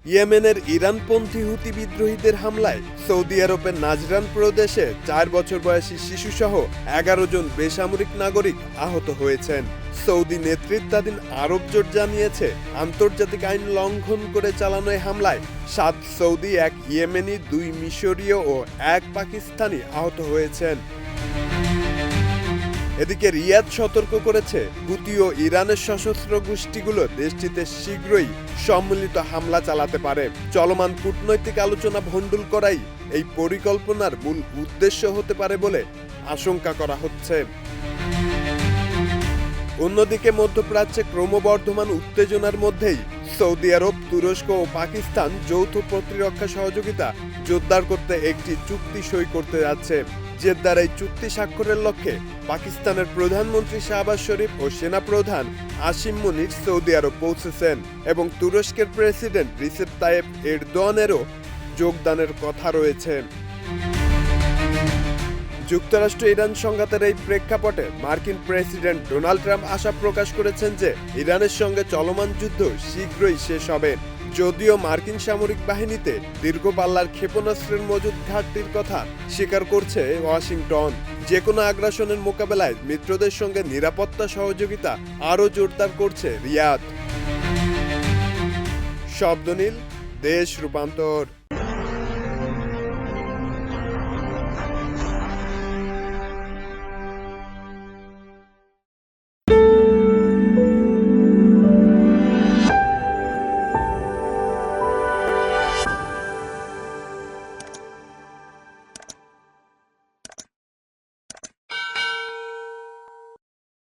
ইয়েমেনের ইরানপন্থী হুতি বিদ্রোহীদের হামলায় সৌদি আরবের নাজরান প্রদেশে 4 বছর বয়সী শিশুসহ 11 জন বেসামরিক নাগরিক আহত হয়েছেন। সৌদি নেতৃত্বাধীন আরব জোট জানিয়েছে, আন্তর্জাতিক আইন লঙ্ঘন করে চালানো এই হামলায় 7 সৌদি, 1 ইয়েমেনি, 2 মিশরীয় ও 1 পাকিস্তানি আহত হয়েছেন। এদিকে রিয়াদ সতর্ক করেছে, হুতি ও ইরানের সশস্ত্র গোষ্ঠীগুলো দেশটিতে শীঘ্রই সম্মিলিত হামলা চালাতে পারে। চলমান কূটনৈতিক আলোচনা ভণ্ডুল করাই এই পরিকল্পনার মূল উদ্দেশ্য হতে পারে বলে আশঙ্কা করা হচ্ছে। অন্যদিকে মধ্যপ্রাচ্যে ক্রমবর্ধমান উত্তেজনার মধ্যেই সৌদি আরব, তুরস্ক ও পাকিস্তান যৌথ প্রতিরক্ষা সহযোগিতা জোরদার করতে একটি চুক্তি সই করতে যাচ্ছে। জেদ্দার এই চুক্তি স্বাক্ষরের লক্ষ্যে পাকিস্তানের প্রধানমন্ত্রী শাহবাজ শরীফ ও সেনাপ্রধান আসিম মুনির সৌদি আরব পৌঁছেছেন এবং তুরস্কের প্রেসিডেন্ট রিসেপ তাইয়েপ এরদোয়ানেরও যোগদানের কথা রয়েছে। যুক্তরাষ্ট্র ইরান সংঘাতের এই প্রেক্ষাপটে মার্কিন প্রেসিডেন্ট ডোনাল্ড ট্রাম্প আশা প্রকাশ করেছেন যে ইরানের সঙ্গে চলমান যুদ্ধ শীঘ্রই শেষ হবে। যদিও মার্কিন সামরিক বাহিনীতে দীর্ঘ পাল্লার ক্ষেপণাস্ত্রের মজুদ ঘাটতির কথা স্বীকার করছে ওয়াশিংটন। যে কোনো আগ্রাসনের মোকাবেলায় মিত্রদের সঙ্গে নিরাপত্তা সহযোগিতা আরও জোরদার করছে রিয়াদ। শব্দ নীল, দেশ রূপান্তর।